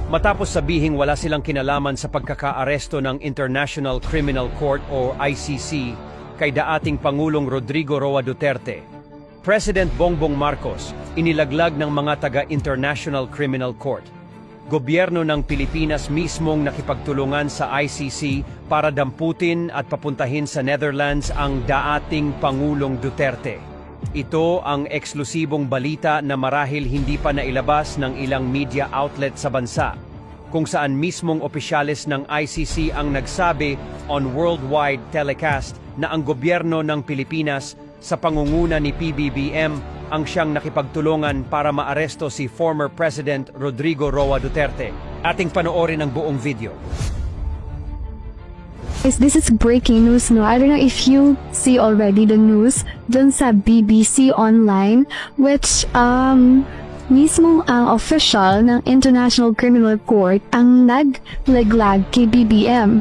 matapos sabihing wala silang kinalaman sa pagkakaaresto ng International Criminal Court o ICC kay daating Pangulong Rodrigo Roa Duterte. President Bongbong Marcos inilaglag ng mga taga-International Criminal Court. Gobyerno ng Pilipinas mismong nakipagtulungan sa ICC para damputin at papuntahin sa Netherlands ang daating Pangulong Duterte. Ito ang eksklusibong balita na marahil hindi pa nailabas ng ilang media outlet sa bansa, kung saan mismong opisyales ng ICC ang nagsabi on worldwide telecast na ang gobyerno ng Pilipinas sa pangunguna ni PBBM ang siyang nakipagtulungan para maaresto si former President Rodrigo Roa Duterte. Ating panoorin ang buong video. This is breaking news, no? I don't know if you see already the news dun sa BBC Online, which mismong ang official ng International Criminal Court ang naglaglag kay BBM.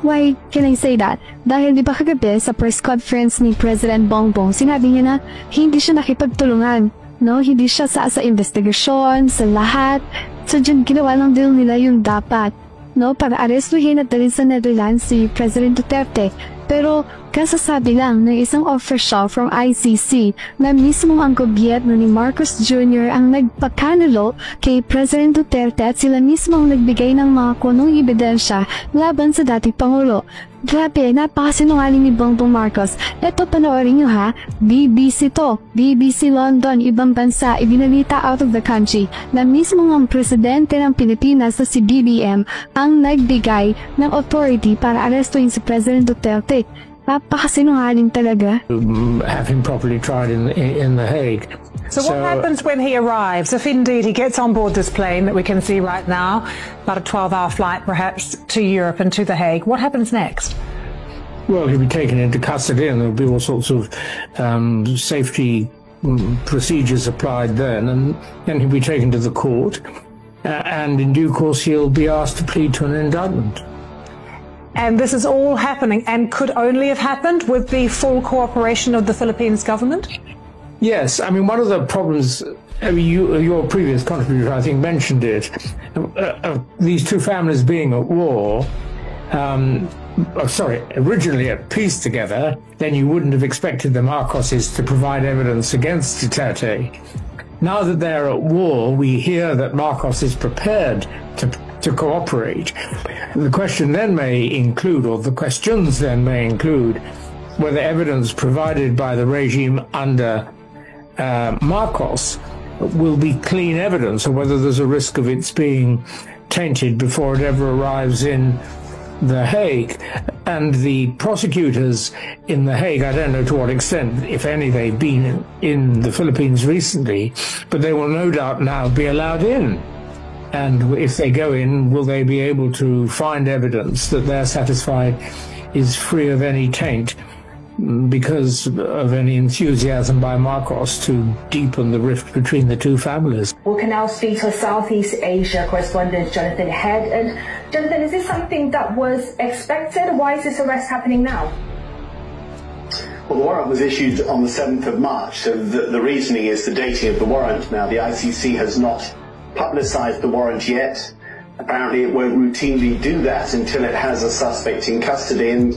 Why can I say that? Dahil di ba kagabi sa press conference ni President Bongbong, sinabi niya na hindi siya nakipagtulungan, no? Hindi siya sa investigasyon, sa lahat. So dyan ginawa lang din nila yung dapat, no? Para arestuhin at dalhin sa Netherlands si President Duterte. Pero kasasabi lang ng isang official from ICC na mismo ang gobyerno ni Marcos Jr. ang nagpakanulo kay President Duterte at sila mismo ang nagbigay ng mga kunong ebidensya laban sa dating Pangulo. Grabe, napakasinungaling ni Bongbong Marcos. Ito, panoorin nyo ha, BBC to, BBC London, ibang bansa, ibinalita out of the country na mismo ang presidente ng Pilipinas na si BBM ang nagbigay ng authority para arestuin si President Duterte. Napakasinungaling talaga. Have him properly tried in The Hague. So what happens when he arrives, if indeed he gets on board this plane that we can see right now, about a 12-hour flight perhaps to Europe and to The Hague, what happens next? Well, he'll be taken into custody and there'll be all sorts of safety procedures applied then, and then he'll be taken to the court, and in due course he'll be asked to plead to an indictment. And this is all happening and could only have happened with the full cooperation of the Philippines government? Yes, I mean, one of the problems, your previous contributor, I think, mentioned it, these two families being at war, originally at peace together, then you wouldn't have expected the Marcoses to provide evidence against Duterte. Now that they're at war, we hear that Marcos is prepared to cooperate. The question then may include, or the questions then may include, whether evidence provided by the regime under Marcos will be clean evidence, or whether there's a risk of its being tainted before it ever arrives in The Hague. And the prosecutors in The Hague, I don't know to what extent, if any, they've been in the Philippines recently, but they will no doubt now be allowed in. And if they go in, will they be able to find evidence that they're satisfied is free of any taint because of any enthusiasm by Marcos to deepen the rift between the two families? We can now speak to Southeast Asia correspondent Jonathan Head. And Jonathan, is this something that was expected? Why is this arrest happening now? Well, the warrant was issued on the 7th of March, so the reasoning is the dating of the warrant. Now, the ICC has not publicised the warrant yet. Apparently it won't routinely do that until it has a suspect in custody, and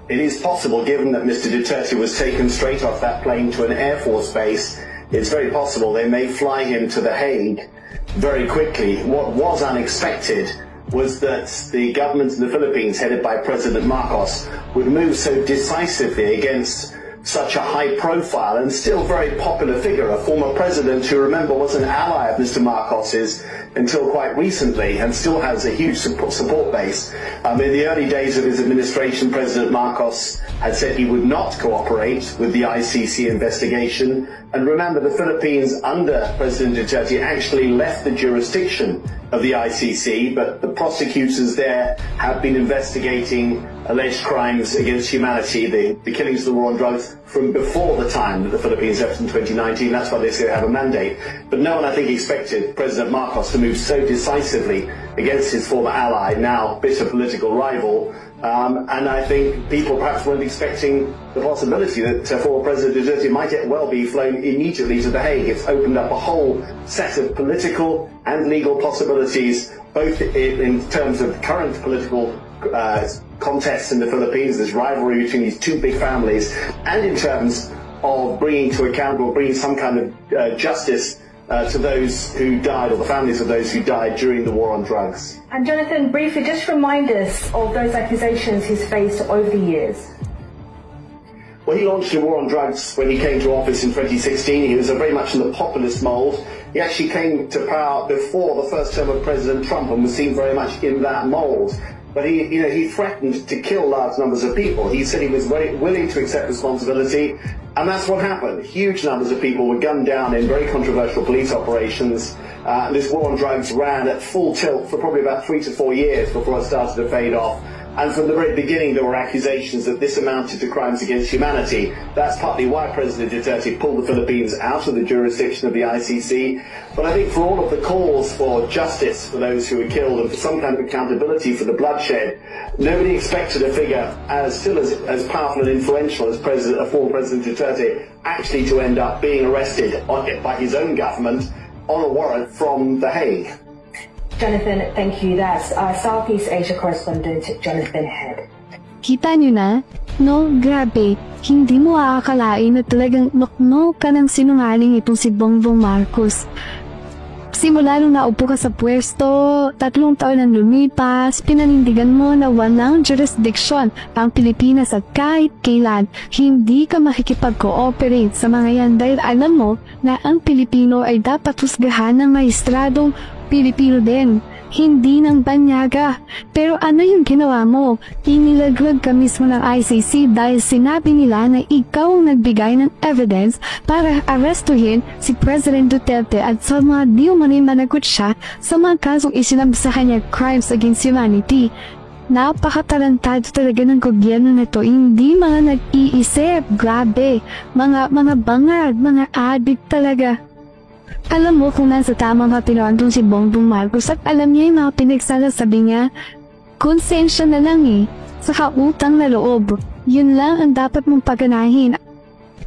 it is possible, given that Mr. Duterte was taken straight off that plane to an Air Force base, it's very possible they may fly him to The Hague very quickly. What was unexpected was that the government of the Philippines, headed by President Marcos, would move so decisively against such a high-profile and still very popular figure, a former president who, remember, was an ally of Mr. Marcos's until quite recently and still has a huge support base. In the early days of his administration, President Marcos had said he would not cooperate with the ICC investigation. And remember, the Philippines, under President Duterte, actually left the jurisdiction of the ICC, but the prosecutors there have been investigating alleged crimes against humanity, the killings of the war on drugs, from before the time that the Philippines left in 2019. That's why they say they have a mandate. But no one, I think, expected President Marcos to move so decisively against his former ally, now bitter political rival. And I think people perhaps weren't expecting the possibility that former President Duterte might well be flown immediately to The Hague. It's opened up a whole set of political and legal possibilities, both in terms of current political contests in the Philippines, this rivalry between these two big families, and in terms of bringing to account or bringing some kind of justice to those who died, or the families of those who died during the war on drugs. And Jonathan, briefly, just remind us of those accusations he's faced over the years. Well, he launched a war on drugs when he came to office in 2016. He was very much in the populist mould. He actually came to power before the first term of President Trump and was seen very much in that mould. But he threatened to kill large numbers of people. He said he was very willing to accept responsibility, and that's what happened. Huge numbers of people were gunned down in very controversial police operations. This war on drugs ran at full tilt for probably about 3 to 4 years before it started to fade off. And from the very beginning, there were accusations that this amounted to crimes against humanity. That's partly why President Duterte pulled the Philippines out of the jurisdiction of the ICC. But I think for all of the calls for justice for those who were killed and for some kind of accountability for the bloodshed, nobody expected a figure as powerful and influential as former President Duterte actually to end up being arrested by his own government on a warrant from The Hague. Jonathan, thank you. That's Southeast Asia correspondent Jonathan Head. Kita nyo na? No, grabe. Hindi mo aakalain na talagang nokno ka ng sinungaling itong si Bongbong Marcos. Simula nung naupo ka sa pwesto, 3 taon ang lumipas, pinanindigan mo na walang jurisdiction ang Pilipinas at kahit kailan hindi ka makikipag-cooperate sa mga yan dahil alam mo na ang Pilipino ay dapat husgahan ng mahistradong Pilipino din, hindi ng banyaga. Pero ano yung ginawa mo? Inilaglag ka mismo ng ICC dahil sinabi nila na ikaw ang nagbigay ng evidence para arestuhin si President Duterte at sa mga di umano'y managot siya sa mga kasong isinampa sa kanya crimes against humanity. Napakatalantado talaga ng gobyerno na to, hindi mga nag-iisip, grabe, mga bangad, mga addict talaga. Alam mo kung nasa tamang kapinoan si Bongbong Marcos at alam niya yung mga pinagsalasabi niya, konsensya na lang saka utang na loob, yun lang ang dapat mong paganahin.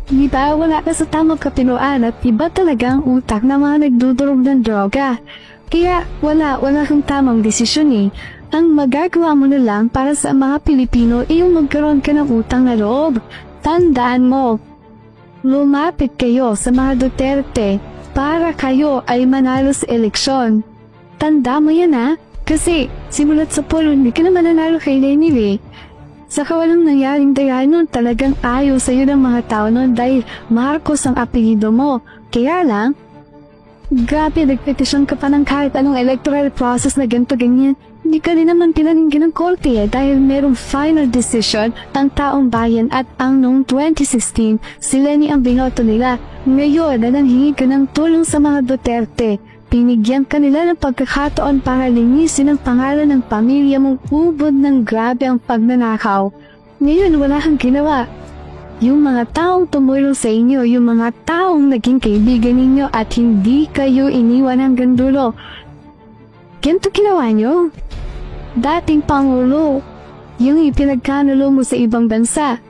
Di ba wala ka sa tamang kapinoan at iba talagang utak na mga nagdudurog ng droga. Kaya wala kang tamang desisyon Ang magagawa mo na lang para sa mga Pilipino ay yung magkaroon ka ng utang na loob. Tandaan mo, lumapit kayo sa mga Duterte para kayo ay manalo sa eleksyon. Tanda mo yan kasi simulat sa poll, hindi ka naman nanalo kay Lenny Saka walang nangyaring daya nun, talagang ayaw sa'yo ng mga tao nun dahil Marcos ang apelido mo. Kaya lang, grabe, nagpetisyon ka pa ng kahit anong electoral process na ganito ganyan. Hindi ka rin naman pinaninggan ng korte dahil merong final decision ang taong bayan at ang noong 2016, sila ni ang binoto nila. Ngayon, nananghingi ka ng tulong sa mga Duterte. Pinigyan ka nila ng pagkakataon para linisin ang pangalan ng pamilya mong ubod ng grabe ang pagnanakaw. Ngayon, wala kang ginawa. Yung mga taong tumulong sa inyo, yung mga taong naging kaibigan ninyo at hindi kayo iniwan hanggang dulo. Ganito ginawa nyo? Dating Pangulo, yung ipinagkanulo mo sa ibang bansa.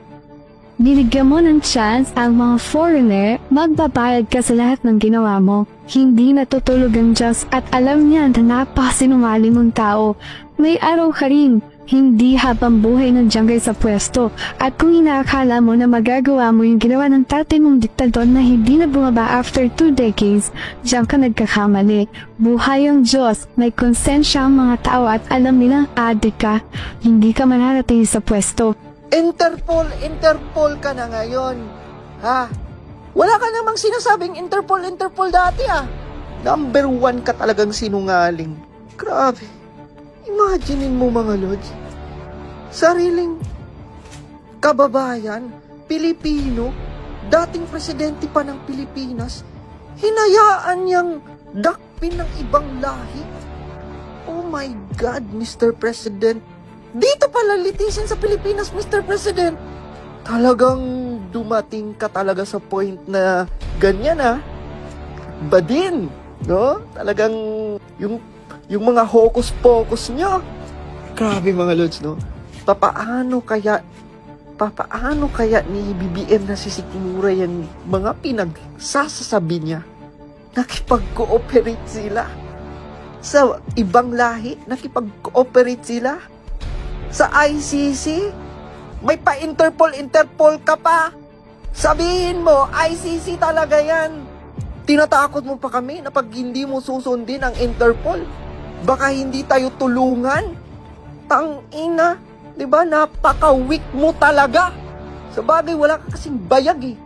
Binigyan mo ng chance ang mga foreigner, magbabayad ka sa lahat ng ginawa mo. Hindi natutulog ang Diyos at alam niya na napakasinungaling mong tao. May araw ka rin, hindi habang buhay ng Diyanggay sa pwesto. At kung inaakala mo na magagawa mo yung ginawa ng tatay mong diktador na hindi na bumaba after 2 decades, diyan ka nagkakamali. Buhay ang Diyos, may konsensya ang mga tao at alam nilang adik ka, hindi ka manarating sa pwesto. Interpol ka na ngayon. Ha? Wala ka namang sinasabing Interpol dati Number 1 ka talagang sinungaling. Grabe. Imaginein mo mga lods, sariling kababayan, Pilipino, dating presidente pa ng Pilipinas, hinayaan niyang dakpin ng ibang lahi. Oh my God, Mr. President, Dito pala litigation sa Pilipinas, Mr. President. Talagang dumating ka talaga sa point na ganyan, ha? Ba din, no? Talagang yung mga hocus-pocus nyo. Grabe mga lods, no? Papaano kaya ni BBM na sisikmura yung mga pinagsasasabi niya? Nakipag-cooperate sila. Sa ibang lahi, nakipag-cooperate sila. Sa ICC, may pa-Interpol ka pa. Sabihin mo, ICC talaga yan. Tinatakot mo pa kami na pag hindi mo susundin ang Interpol, baka hindi tayo tulungan. Tangina, di ba? Napaka-weak mo talaga. Sa bagay, wala ka kasing bayag eh.